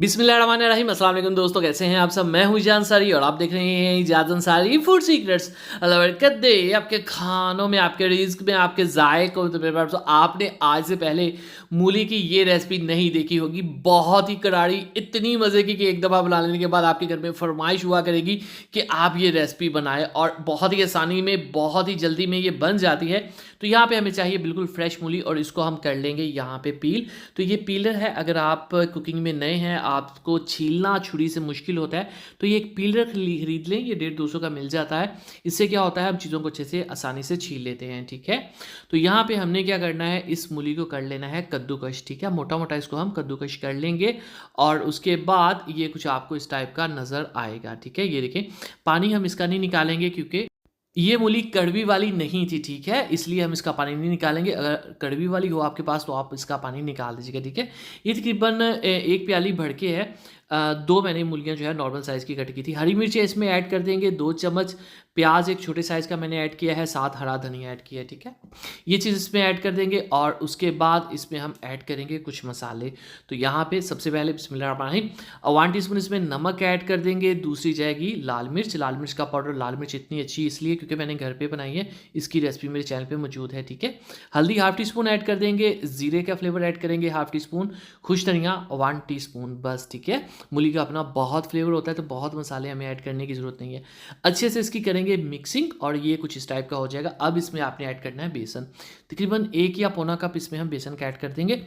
बिस्मिल्लाहिर्रहमानिर्रहीम। अस्सलाम वालेकुम दोस्तों, कैसे हैं आप सब। मैं हूं ईजान अंसारी और आप देख रहे हैं ईजान अंसारी फूड सीक्रेट्स। अल्लाह बरकत दे आपके खानों में, आपके रिज्क में, आपके जायकों में। तो आपने आज से पहले मूली की ये रेसिपी नहीं देखी होगी, बहुत ही करारी, इतनी मज़े की कि एक दफ़ा बना लेने के बाद आपके घर में फरमाइश हुआ करेगी कि आप ये रेसिपी बनाएं, और बहुत ही आसानी में, बहुत ही जल्दी में ये बन जाती है। तो यहाँ पे हमें चाहिए बिल्कुल फ्रेश मूली और इसको हम कर लेंगे यहाँ पे पील। तो ये पीलर है, अगर आप कुकिंग में नए हैं, आपको छीलना छुरी से मुश्किल होता है, तो ये एक पीलर खरीद लें। ये 150-200 का मिल जाता है। इससे क्या होता है, हम चीज़ों को अच्छे से आसानी से छील लेते हैं। ठीक है, तो यहाँ पे हमने क्या करना है, इस मूली को कर लेना है कद्दूकश। ठीक है, मोटा मोटा इसको हम कद्दूकश कर लेंगे और उसके बाद ये कुछ आपको इस टाइप का नज़र आएगा। ठीक है, ये देखें, पानी हम इसका नहीं निकालेंगे क्योंकि ये मूली कड़वी वाली नहीं थी। ठीक है, इसलिए हम इसका पानी नहीं निकालेंगे। अगर कड़वी वाली हो आपके पास तो आप इसका पानी निकाल दीजिएगा। ठीक है, ये तकरीबन एक प्याली भर के है। दो मैंने मूलियाँ जो है नॉर्मल साइज़ की कट की थी। हरी मिर्चें इसमें ऐड कर देंगे, 2 चम्मच। प्याज एक छोटे साइज़ का मैंने ऐड किया है, साथ हरा धनिया ऐड किया है। ठीक है, ये चीज़ इसमें ऐड कर देंगे और उसके बाद इसमें हम ऐड करेंगे कुछ मसाले। तो यहाँ पे सबसे पहले बिस्मिल्लाहिर्रहमानिर्रहीम 1 टीस्पून इसमें नमक ऐड कर देंगे। दूसरी जाएगी लाल मिर्च, लाल मिर्च का पाउडर। लाल मिर्च इतनी अच्छी इसलिए क्योंकि मैंने घर पे बनाई है, इसकी रेसिपी मेरे चैनल पे मौजूद है। ठीक है, हल्दी हाफ टी स्पून ऐड कर देंगे, जीरे का फ्लेवर ऐड करेंगे हाफ टी स्पून, खुश धनिया 1 टीस्पून बस। ठीक है, मूली का अपना बहुत फ्लेवर होता है तो बहुत मसाले हमें ऐड करने की ज़रूरत नहीं है। अच्छे से इसकी करेंगे मिक्सिंग और ये कुछ इस टाइप का हो जाएगा। अब इसमें आपने ऐड करना है बेसन, तकरीबन 1 या पौना कप इसमें हम बेसन का ऐड कर देंगे।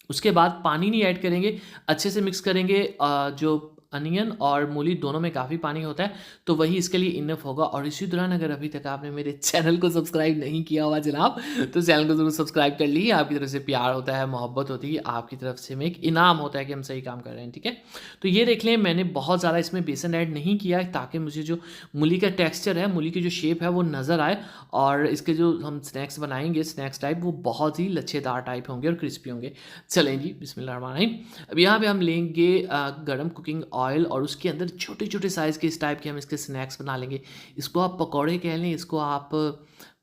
उसके बाद पानी नहीं ऐड करेंगे, अच्छे से मिक्स करेंगे। जो अनियन और मूली दोनों में काफ़ी पानी होता है, तो वही इसके लिए इनफ होगा। और इसी दौरान अगर अभी तक आपने मेरे चैनल को सब्सक्राइब नहीं किया हुआ जनाब, तो चैनल को ज़रूर सब्सक्राइब कर लीजिए। आपकी तरफ से प्यार होता है, मोहब्बत होती है, आपकी तरफ से में एक इनाम होता है कि हम सही काम कर रहे हैं। ठीक है, तो ये देख लें, मैंने बहुत ज़्यादा इसमें बेसन ऐड नहीं किया है ताकि मुझे जो मूली का टेक्स्चर है, मूली की जो शेप है वो नज़र आए, और इसके जो हम स्नैक्स बनाएंगे, स्नैक्स टाइप, वो बहुत ही लच्छेदार टाइप होंगे और क्रिस्पी होंगे। चलें जी, बिस्मिल्लाहिर्रहमानिर्रहीम। अब यहाँ पे हम लेंगे गरम कुकिंग ऑयल और उसके अंदर छोटे छोटे साइज़ के इस टाइप के हम इसके स्नैक्स बना लेंगे। इसको आप पकौड़े कह लें, इसको आप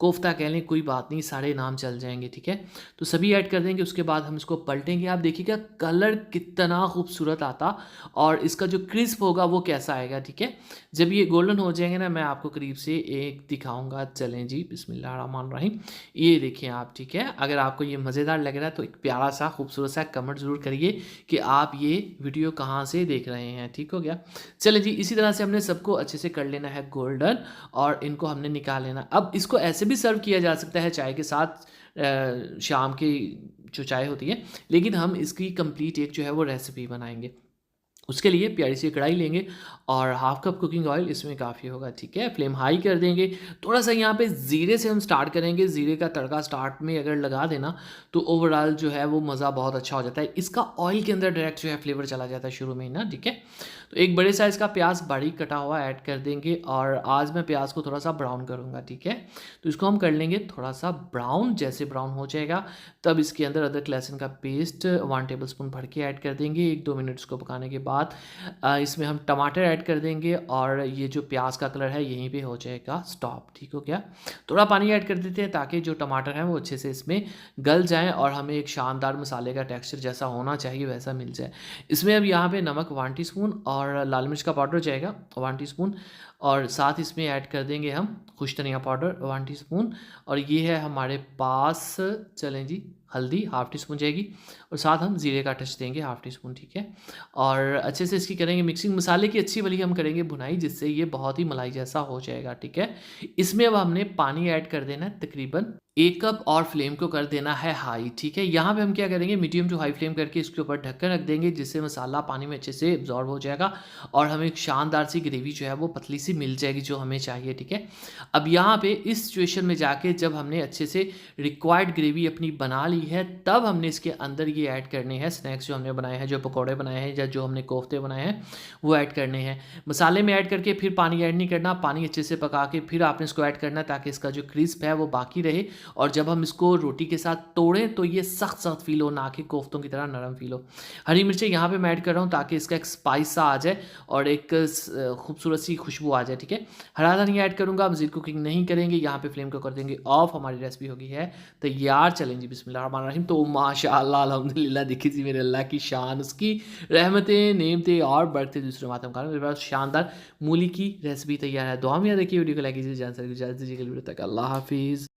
कोफ्ता कह लें, कोई बात नहीं, सारे नाम चल जाएंगे। ठीक है, तो सभी ऐड कर देंगे। उसके बाद हम इसको पलटेंगे। आप देखिएगा कलर कितना खूबसूरत आता और इसका जो क्रिस्प होगा वो कैसा आएगा। ठीक है, जब ये गोल्डन हो जाएंगे ना, मैं आपको करीब से एक दिखाऊंगा। चलें जी, बिस्मिल्लाहिर्रहमानिर्रहीम। ये देखिए आप। ठीक है, अगर आपको ये मज़ेदार लग रहा है तो एक प्यारा सा खूबसूरत सा कमेंट ज़रूर करिए कि आप ये वीडियो कहाँ से देख रहे हैं। ठीक हो गया, चलिए जी, इसी तरह से हमने सबको अच्छे से कर लेना है गोल्डन और इनको हमने निकाल लेना। अब इसको ऐसे भी सर्व किया जा सकता है चाय के साथ, शाम की जो चाय होती है, लेकिन हम इसकी कंप्लीट एक जो है वो रेसिपी बनाएंगे। उसके लिए प्यारी सी कढ़ाई लेंगे और हाफ कप कुकिंग ऑयल इसमें काफ़ी होगा। ठीक है, फ्लेम हाई कर देंगे। थोड़ा सा यहाँ पे ज़ीरे से हम स्टार्ट करेंगे। ज़ीरे का तड़का स्टार्ट में अगर लगा देना तो ओवरऑल जो है वो मज़ा बहुत अच्छा हो जाता है। इसका ऑयल के अंदर डायरेक्ट जो है फ्लेवर चला जाता है शुरू में ही ना। ठीक है, तो एक बड़े साइज़ का प्याज बारीक कटा हुआ ऐड कर देंगे और आज मैं प्याज को थोड़ा सा ब्राउन करूँगा। ठीक है, तो इसको हम कर लेंगे थोड़ा सा ब्राउन। जैसे ब्राउन हो जाएगा तब इसके अंदर अदरक लहसुन का पेस्ट 1 टेबल स्पून भर के ऐड कर देंगे। 1-2 मिनट इसको पकाने के बाद इसमें हम टमाटर ऐड कर देंगे और ये जो प्याज का कलर है यहीं पे हो जाएगा स्टॉप। ठीक हो गया, थोड़ा पानी ऐड कर देते हैं ताकि जो टमाटर है वो अच्छे से इसमें गल जाएं और हमें एक शानदार मसाले का टेक्सचर जैसा होना चाहिए वैसा मिल जाए। इसमें अब यहाँ पे नमक 1 टीस्पून और लाल मिर्च का पाउडर जाएगा 1 टीस्पून, और साथ इसमें ऐड कर देंगे हम खुश धनिया पाउडर 1 टीस्पून, और ये है हमारे पास, चलें जी, हल्दी हाफ टी स्पून जाएगी, और साथ हम ज़ीरे का टच देंगे हाफ टी स्पून। ठीक है, और अच्छे से इसकी करेंगे मिक्सिंग। मसाले की अच्छी वाली हम करेंगे भुनाई, जिससे ये बहुत ही मलाई जैसा हो जाएगा। ठीक है, इसमें अब हमने पानी ऐड कर देना है तकरीबन 1 कप और फ्लेम को कर देना है हाई। ठीक है, यहाँ पे हम क्या करेंगे, मीडियम टू हाई फ्लेम करके इसके ऊपर ढक्कन रख देंगे, जिससे मसाला पानी में अच्छे से एब्जॉर्ब हो जाएगा और हमें एक शानदार सी ग्रेवी जो है वो पतली सी मिल जाएगी जो हमें चाहिए। ठीक है, अब यहाँ पे इस सिचुएशन में जाके जब हमने अच्छे से रिक्वायर्ड ग्रेवी अपनी बना ली है, तब हमने इसके अंदर ये ऐड करने हैं स्नैक्स जो हमने बनाए हैं, जो पकौड़े बनाए हैं या जो हमने कोफ्ते बनाए हैं वो ऐड करने हैं। मसाले में ऐड करके फिर पानी ऐड नहीं करना, पानी अच्छे से पका के फिर आपने इसको ऐड करना ताकि इसका जो क्रिस्प है वो बाकी रहे, और जब हम इसको रोटी के साथ तोड़ें तो ये सख्त सख्त फील हो, ना कि कोफ्तों की तरह नरम फील हो। हरी मिर्चें यहाँ पे मैं ऐड कर रहा हूँ ताकि इसका एक स्पाइस सा आ जाए और एक खूबसूरत सी खुशबू आ जाए। ठीक है, हरा धनिया ऐड करूँगा। मज़ीद कुकिंग नहीं करेंगे, यहाँ पे फ्लेम को कर देंगे ऑफ। हमारी रेसिपी होगी है तैयार। चलें जी, बिस्मिल्लाहिर्रहमानिर्रहीम। तो माशाअल्लाह अल्हम्दुलिल्लाह अल्हम्दुलिल्लाह देखी थी मेरे अल्लाह की शान, उसकी रहमतें, नेमतें और बरकतें दूसरे मातम कारण मेरे पास शानदार मूली की रेसिपी तैयार है। दुआ में याद रखिए, वीडियो को लाइक कीजिए, जान सके इजाज़त दीजिए, अगली वीडियो तक अल्लाह हाफ़िज़।